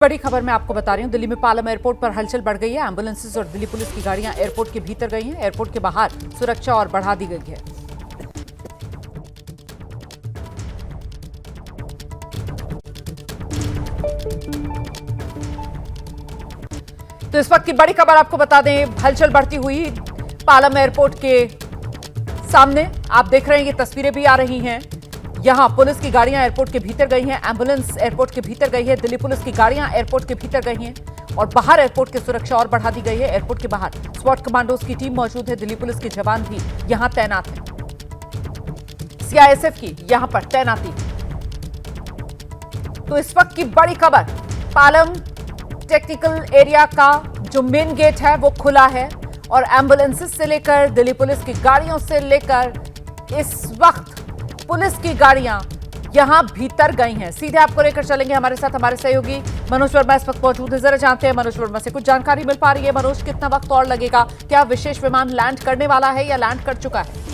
बड़ी खबर मैं आपको बता रही हूं। दिल्ली में पालम एयरपोर्ट पर हलचल बढ़ गई है। एम्बुलेंसेज और दिल्ली पुलिस की गाड़ियां एयरपोर्ट के भीतर गई हैं। एयरपोर्ट के बाहर सुरक्षा और बढ़ा दी गई है। तो इस वक्त की बड़ी खबर आपको बता दें, हलचल बढ़ती हुई पालम एयरपोर्ट के सामने आप देख रहे हैं, ये तस्वीरें भी आ रही हैं। यहां पुलिस की गाड़ियां एयरपोर्ट के भीतर गई हैं, एम्बुलेंस एयरपोर्ट के भीतर गई है, दिल्ली पुलिस की गाड़ियां एयरपोर्ट के भीतर गई हैं और बाहर एयरपोर्ट की सुरक्षा और बढ़ा दी गई है। एयरपोर्ट के बाहर स्वॉट कमांडोज की टीम मौजूद है, दिल्ली पुलिस के जवान भी यहां तैनात हैं, सीआईएसएफ की यहां पर तैनाती। तो इस वक्त की बड़ी खबर, पालम टेक्निकल एरिया का जो मेन गेट है वो खुला है और एम्बुलेंसेस से लेकर दिल्ली पुलिस की गाड़ियों से लेकर इस वक्त पुलिस की गाड़ियां यहां भीतर गई हैं। सीधे आपको लेकर चलेंगे, हमारे साथ हमारे सहयोगी मनोज वर्मा इस वक्त मौजूद है। जरा जानते हैं मनोज वर्मा से कुछ जानकारी मिल पा रही है। मनोज, कितना वक्त और लगेगा? क्या विशेष विमान लैंड करने वाला है या लैंड कर चुका है?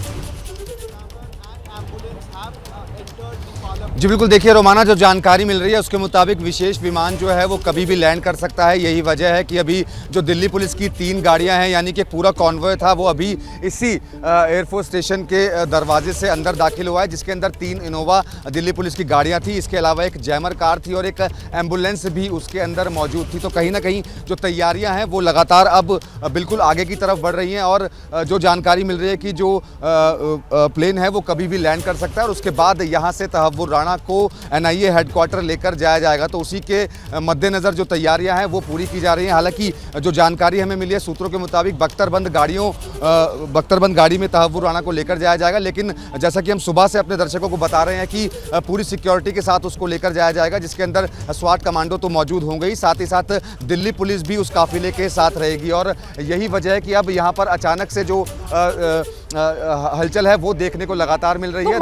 जी बिल्कुल, देखिए रोमाना, जो जानकारी मिल रही है उसके मुताबिक विशेष विमान जो है वो कभी भी लैंड कर सकता है। यही वजह है कि अभी जो दिल्ली पुलिस की 3 गाड़ियां हैं, यानी कि पूरा कॉन्वॉय था, वो अभी इसी एयरफोर्स स्टेशन के दरवाजे से अंदर दाखिल हुआ है, जिसके अंदर 3 इनोवा दिल्ली पुलिस की गाड़ियां थी। इसके अलावा एक जैमर कार थी और एक एम्बुलेंस भी उसके अंदर मौजूद थी। तो कहीं ना कहीं जो तैयारियाँ हैं वो लगातार अब बिल्कुल आगे की तरफ बढ़ रही हैं और जो जानकारी मिल रही है कि जो प्लेन है वो कभी भी लैंड कर सकता है और उसके बाद यहाँ से तहव्वुर राणा को एनआईए हेडक्वार्टर लेकर जाया जाएगा। तो उसी के मद्देनज़र जो तैयारियां हैं वो पूरी की जा रही हैं। हालांकि जो जानकारी हमें मिली है सूत्रों के मुताबिक बख्तरबंद गाड़ी में तहव्वुर राणा को लेकर जाया जाएगा, लेकिन जैसा कि हम सुबह से अपने दर्शकों को बता रहे हैं कि पूरी सिक्योरिटी के साथ उसको लेकर जाया जाएगा, जिसके अंदर स्वाट कमांडो तो मौजूद होंगे ही, साथ ही साथ दिल्ली पुलिस भी उस काफिले के साथ रहेगी। और यही वजह है कि अब यहाँ पर अचानक से जो हलचल है वो देखने को लगातार मिल रही है।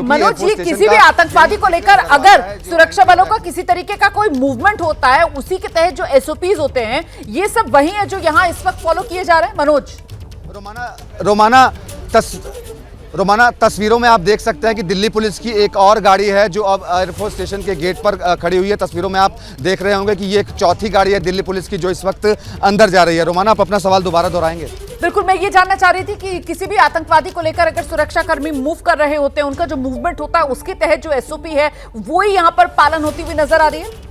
मनोज जी, किसी भी आतंकवादी को लेकर अगर सुरक्षा बलों का किसी तरीके का कोई मूवमेंट होता है, उसी के तहत जो एसओपीज होते हैं, ये सब वही है जो यहाँ इस वक्त फॉलो किए जा रहे हैं। मनोज, रोमाना तस्वीरों में आप देख सकते हैं कि दिल्ली पुलिस की एक और गाड़ी है जो अब एयरफोर्स स्टेशन के गेट पर खड़ी हुई है। तस्वीरों में आप देख रहे होंगे कि ये एक चौथी गाड़ी है दिल्ली पुलिस की जो इस वक्त अंदर जा रही है। रोमाना, आप अपना सवाल दोबारा दोहराएंगे? बिल्कुल, मैं ये जानना चाह रही थी कि किसी भी आतंकवादी को लेकर अगर सुरक्षा कर्मी मूव कर रहे होते हैं, उनका जो मूवमेंट होता है उसके तहत जो एसओपी है वो ही यहाँ पर पालन होती हुई नजर आ रही है।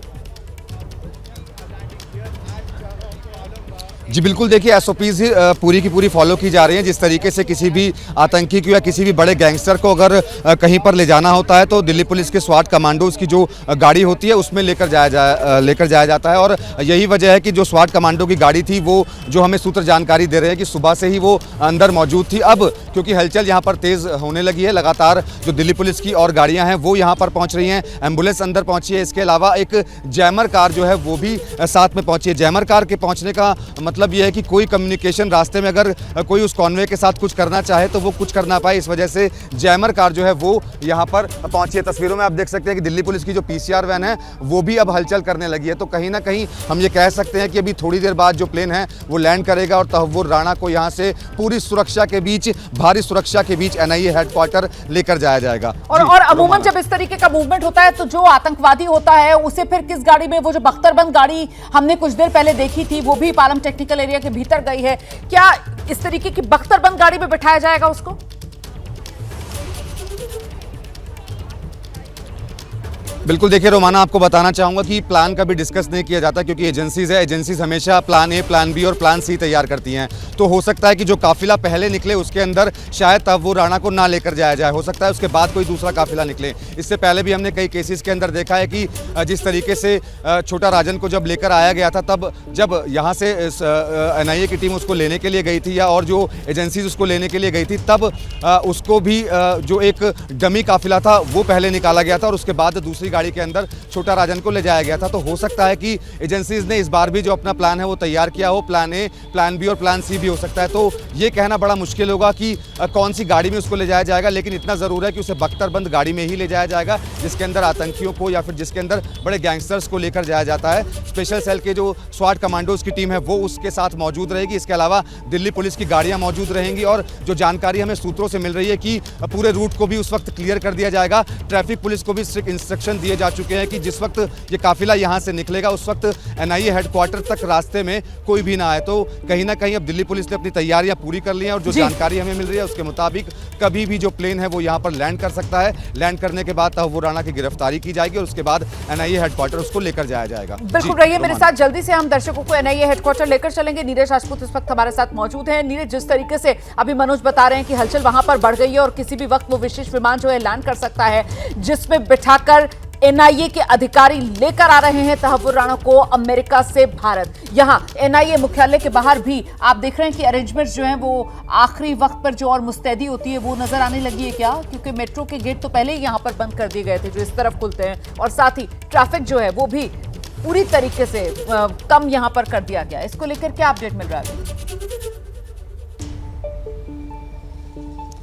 जी बिल्कुल, देखिए एसओपीज ही पूरी की पूरी फॉलो की जा रही हैं। जिस तरीके से किसी भी आतंकी को या किसी भी बड़े गैंगस्टर को अगर कहीं पर ले जाना होता है तो दिल्ली पुलिस के स्वाट कमांडोज की जो गाड़ी होती है उसमें लेकर जाया जाता है। और यही वजह है कि जो स्वाट कमांडो की गाड़ी थी वो जो हमें सूत्र जानकारी दे रहे हैं कि सुबह से ही वो अंदर मौजूद थी। अब क्योंकि हलचल यहाँ पर तेज़ होने लगी है, लगातार जो दिल्ली पुलिस की और गाड़ियाँ हैं वो यहाँ पर पहुँच रही हैं, एम्बुलेंस अंदर पहुँची है। इसके अलावा एक जैमर कार जो है वो भी साथ में पहुँची है। जैमर कार के पहुँचने का मतलब ये है कि कोई कम्युनिकेशन रास्ते में अगर कोई उस कॉन्वे के साथ कुछ करना चाहे तो वो कुछ कर ना पाए, इस वजह से जैमर कार जो है वो यहाँ पर पहुंची है। तस्वीरों में आप देख सकते हैं कि दिल्ली पुलिस की जो पीसीआर वैन है वो भी अब हलचल करने लगी है। तो कहीं ना कहीं हम ये कह सकते हैं कि अभी थोड़ी देर बाद जो प्लेन है वो लैंड करेगा और तहव्वुर राणा को यहाँ से पूरी सुरक्षा के बीच, भारी सुरक्षा के बीच एनआईए हेडक्वार्टर लेकर जाया जाएगा। और अमूमन जब इस तरीके का मूवमेंट होता है तो जो आतंकवादी होता है उसे फिर किस गाड़ी में, वो जो बख्तरबंद गाड़ी हमने कुछ देर पहले देखी थी वो भी पालम टेक्निकल एरिया के भीतर गई है, क्या इस तरीके की बख्तरबंद गाड़ी में बिठाया जाएगा उसको? बिल्कुल, देखिए रोमाना, आपको बताना चाहूँगा कि प्लान का भी डिस्कस नहीं किया जाता क्योंकि एजेंसीज है, एजेंसीज हमेशा प्लान ए, प्लान बी और प्लान सी तैयार करती हैं। तो हो सकता है कि जो काफिला पहले निकले उसके अंदर शायद तहव्वुर राणा को ना लेकर जाया जाए, हो सकता है उसके बाद कोई दूसरा काफिला निकले। इससे पहले भी हमने कई केसेस के अंदर देखा है कि जिस तरीके से छोटा राजन को जब लेकर आया गया था, तब जब यहाँ से एनआईए की टीम उसको लेने के लिए गई थी या और जो एजेंसीज उसको लेने के लिए गई थी, तब उसको भी जो एक डमी काफिला था वो पहले निकाला गया था और उसके बाद दूसरी गाड़ी के अंदर छोटा राजन को ले जाया गया था। तो हो सकता है कि एजेंसीज ने इस बार भी जो अपना प्लान है वो तैयार किया हो, प्लान ए, प्लान बी और प्लान सी भी हो सकता है। तो ये कहना बड़ा मुश्किल होगा कि कौन सी गाड़ी में उसको ले जाया जाएगा, लेकिन इतना ज़रूर है कि उसे बख्तरबंद गाड़ी में ही ले जाया जाएगा जिसके अंदर आतंकियों को या फिर जिसके अंदर बड़े गैंगस्टर्स को लेकर जाया जाता है। स्पेशल सेल के जो स्वाट कमांडोज की टीम है वो उसके साथ मौजूद रहेगी। इसके अलावा दिल्ली पुलिस की गाड़ियाँ मौजूद रहेंगी और जो जानकारी हमें सूत्रों से मिल रही है कि पूरे रूट को भी उस वक्त क्लियर कर दिया जाएगा। ट्रैफिक पुलिस को भी स्ट्रिक्ट इंस्ट्रक्शन दिए दिए जा चुके हैं कि जिस वक्त ये काफिला यहाँ से निकलेगा उस वक्त एनआईए हेडक्वार्टर तक रास्ते में कोई भी ना आए। तो कहीं ना कहीं अब दिल्ली पुलिस ने अपनी तैयारियां पूरी कर ली हैं और जो जानकारी हमें मिल रही है उसके मुताबिक कभी भी जो प्लेन है वो यहाँ पर लैंड कर सकता है। लैंड करने के बाद तहव्वुर राणा की गिरफ्तारी की जाएगी और उसके बाद एनआईए हेडक्वार्टर उसको लेकर जाया जाएगा। बिल्कुल रहिए मेरे साथ, जल्दी से हम दर्शकों को एनआईए हेडक्वार्टर लेकर चलेंगे। नीरज राजपूत इस वक्त हमारे साथ मौजूद हैं। नीरज, जिस तरीके से अभी मनोज बता रहे हैं कि हलचल वहां पर बढ़ गई है और किसी भी वक्त वो विशेष विमान जो है लैंड कर सकता है, जिसमें बिठाकर एनआईए के अधिकारी लेकर आ रहे हैं तहव्वुर राणा को अमेरिका से भारत। यहां एनआईए मुख्यालय के बाहर भी आप देख रहे हैं कि अरेंजमेंट्स जो हैं वो आखिरी वक्त पर जो और मुस्तैदी होती है वो नजर आने लगी है क्या? क्योंकि मेट्रो के गेट तो पहले ही यहां पर बंद कर दिए गए थे जो इस तरफ खुलते हैं, और साथ ही ट्रैफिक जो है वो भी पूरी तरीके से कम यहां पर कर दिया गया। इसको लेकर क्या अपडेट मिल रहा है?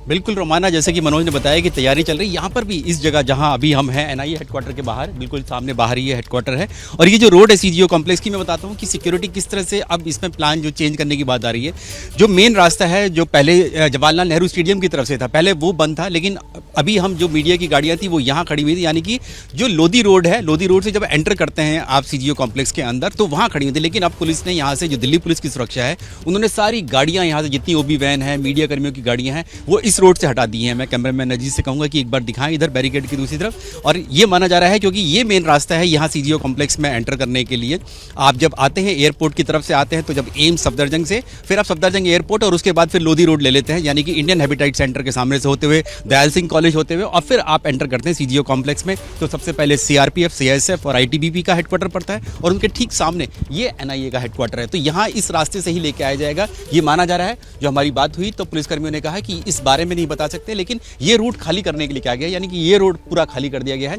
बिल्कुल रोमाना, जैसे कि मनोज ने बताया कि तैयारी चल रही है यहाँ पर भी। इस जगह जहाँ अभी हम हैं एनआईए हेडक्वार्टर के बाहर, बिल्कुल सामने बाहर ही ये हेडक्वार्टर है। और ये जो रोड है सीजीओ कॉम्प्लेक्स की, मैं बताता हूँ कि सिक्योरिटी किस तरह से अब इसमें प्लान जो चेंज करने की बात आ रही है। जो मेन रास्ता है जो पहले जवाहरलाल नेहरू स्टेडियम की तरफ से था, पहले वो बंद था, लेकिन अभी हम जो मीडिया की गाड़ियाँ थी वो यहाँ खड़ी हुई थी। यानी कि जो लोधी रोड है, लोधी रोड से जब एंटर करते हैं आप सीजीओ कॉम्प्लेक्स के अंदर तो वहाँ खड़ी हुई थी। लेकिन अब पुलिस ने यहाँ से, जो दिल्ली पुलिस की सुरक्षा है, उन्होंने सारी गाड़ियाँ यहाँ से, जितनी ओबी वैन है, मीडिया कर्मियों की गाड़ियाँ हैं, वो इस रोड से हटा दी हैं। मैं कैमरामैन अजीत से कहूंगा कि एक बार दिखाएं इधर बैरिकेड की दूसरी तरफ। और ये माना जा रहा है क्योंकि ये मेन रास्ता है यहाँ सीजीओ कॉम्प्लेक्स में एंटर करने के लिए। आप जब आते हैं एयरपोर्ट की तरफ से आते हैं तो जब एम्स सफदरजंग से, फिर आप सफदरजंग एयरपोर्ट और उसके बाद फिर लोधी रोड ले लेते हैं, यानी कि इंडियन हैबिटेट सेंटर के सामने से होते हुए, दयाल सिंह कॉलेज होते हुए, और फिर आप एंटर करते हैं सीजीओ कॉम्प्लेक्स में। तो सबसे पहले सीआरपीएफ, सीआईएसएफ और आईटीबीपी का हेडक्वार्टर पड़ता है और उनके ठीक सामने ये एनआईए का हेडक्वार्टर है। तो यहाँ इस रास्ते से ही लेके आया जाएगा, ये माना जा रहा है। जो हमारी बात हुई तो पुलिसकर्मियों ने कहा कि इस बारे में नहीं बता सकते, लेकिन ये रूट खाली करने के लिए कहा गया, यानी कि ये रोड पूरा खाली कर दिया गया है।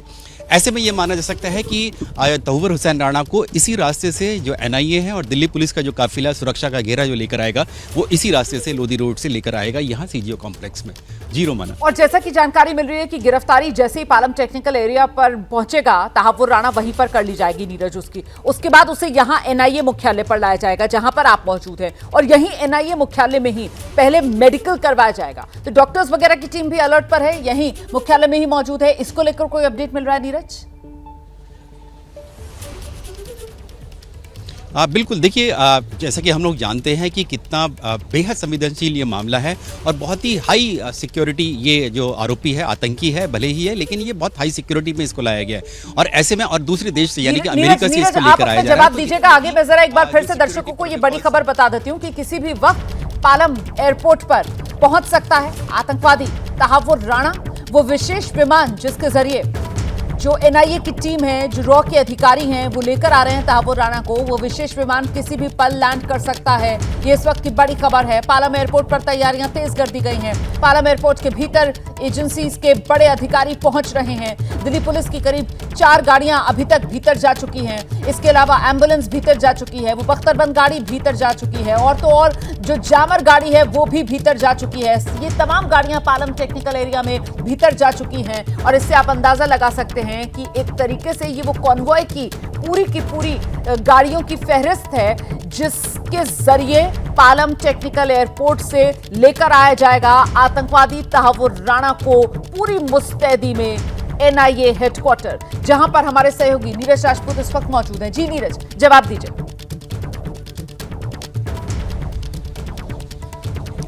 ऐसे में ये माना जा सकता है कि तहव्वुर हुसैन राणा को इसी रास्ते से जो एनआईए है और दिल्ली पुलिस का जो काफिला सुरक्षा का घेरा जो लेकर आएगा वो इसी रास्ते से लोधी रोड से लेकर आएगा यहाँ सीजीओ कॉम्प्लेक्स में। जी रोमाना। और जैसा कि जानकारी मिल रही है कि गिरफ्तारी जैसे ही पालम टेक्निकल एरिया पर पहुंचेगा तहव्वुर राणा वहीं पर कर ली जाएगी नीरज उसकी। उसके बाद उसे यहाँ एनआईए मुख्यालय पर लाया जाएगा जहां पर आप मौजूद हैं, और यहीं एनआईए मुख्यालय में ही पहले मेडिकल करवाया जाएगा। तो डॉक्टर्स वगैरह की टीम भी अलर्ट पर है, यहीं मुख्यालय में ही मौजूद है। इसको लेकर कोई अपडेट मिल रहा है नीरज? बिल्कुल, देखिए जैसा कि हम लोग जानते हैं कि कितना बेहद संवेदनशील ये मामला है और बहुत ही हाई सिक्योरिटी, ये जो आरोपी है आतंकी है भले ही है, लेकिन ये बहुत हाई सिक्योरिटी में इसको लाया गया है। और ऐसे में और दूसरे देश से यानी कि अमेरिका से इसको लेकर आया जा रहा है। जवाब दीजिएगा आगे। मैं जरा एक बार फिर से दर्शकों को ये बड़ी खबर बता देती हूँ कि किसी भी वक्त पालम एयरपोर्ट पर पहुंच सकता है आतंकवादी तहव्वुर राणा। वो विशेष विमान जिसके जरिए जो एनआईए की टीम है, जो रॉ के अधिकारी हैं, वो लेकर आ रहे हैं तहव्वुर राणा को, वो विशेष विमान किसी भी पल लैंड कर सकता है। ये इस वक्त की बड़ी खबर है। पालम एयरपोर्ट पर तैयारियां तेज कर दी गई हैं। पालम एयरपोर्ट के भीतर एजेंसीज के बड़े अधिकारी पहुंच रहे हैं। दिल्ली पुलिस की करीब 4 गाड़ियां अभी तक भीतर जा चुकी हैं। इसके अलावा एम्बुलेंस भीतर जा चुकी है, वो बख्तरबंद गाड़ी भीतर जा चुकी है, और तो और जो जामर गाड़ी है वो भी भीतर जा चुकी है। ये तमाम गाड़ियां पालम टेक्निकल एरिया में भीतर जा चुकी हैं। और इससे आप अंदाजा लगा सकते हैं कि एक तरीके से ये वो कॉन्वॉय की पूरी गाड़ियों की फहरिस्त है जिसके जरिए पालम टेक्निकल एयरपोर्ट से लेकर आया जाएगा आतंकवादी तहव्वुर राणा को पूरी मुस्तैदी में एनआईए हेडक्वार्टर, जहां पर हमारे सहयोगी नीरज राजपूत इस वक्त मौजूद हैं। जी नीरज, जवाब दीजिए।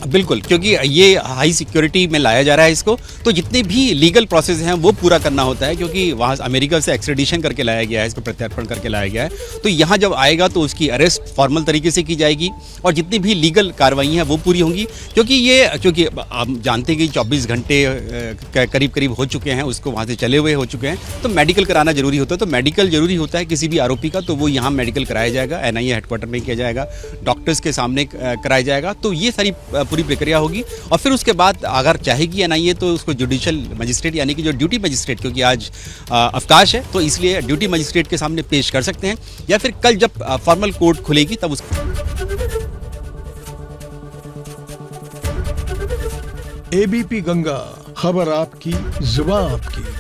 बिल्कुल, क्योंकि ये हाई सिक्योरिटी में लाया जा रहा है इसको, तो जितने भी लीगल प्रोसेस हैं वो पूरा करना होता है, क्योंकि वहाँ अमेरिका से एक्सट्रेडिशन करके लाया गया है, इसको प्रत्यार्पण करके लाया गया है। तो यहाँ जब आएगा तो उसकी अरेस्ट फॉर्मल तरीके से की जाएगी और जितनी भी लीगल कार्रवाई हैं वो पूरी होंगी। क्योंकि आप जानते हैं कि 24 घंटे करीब हो चुके हैं, उसको वहाँ से चले हुए हो चुके हैं, तो मेडिकल कराना जरूरी होता है। तो मेडिकल जरूरी होता है किसी भी आरोपी का, तो वो यहाँ मेडिकल कराया जाएगा, एनआईए हेडक्वार्टर में किया जाएगा, डॉक्टर्स के सामने कराया जाएगा। तो ये सारी पूरी प्रक्रिया होगी और फिर उसके बाद अगर चाहेगी एनआईए तो उसको जुडिशियल मजिस्ट्रेट यानी कि जो ड्यूटी मजिस्ट्रेट, क्योंकि आज अवकाश है तो इसलिए ड्यूटी मजिस्ट्रेट के सामने पेश कर सकते हैं, या फिर कल जब फॉर्मल कोर्ट खुलेगी तब उसको। एबीपी गंगा, खबर आपकी, जुबान आपकी।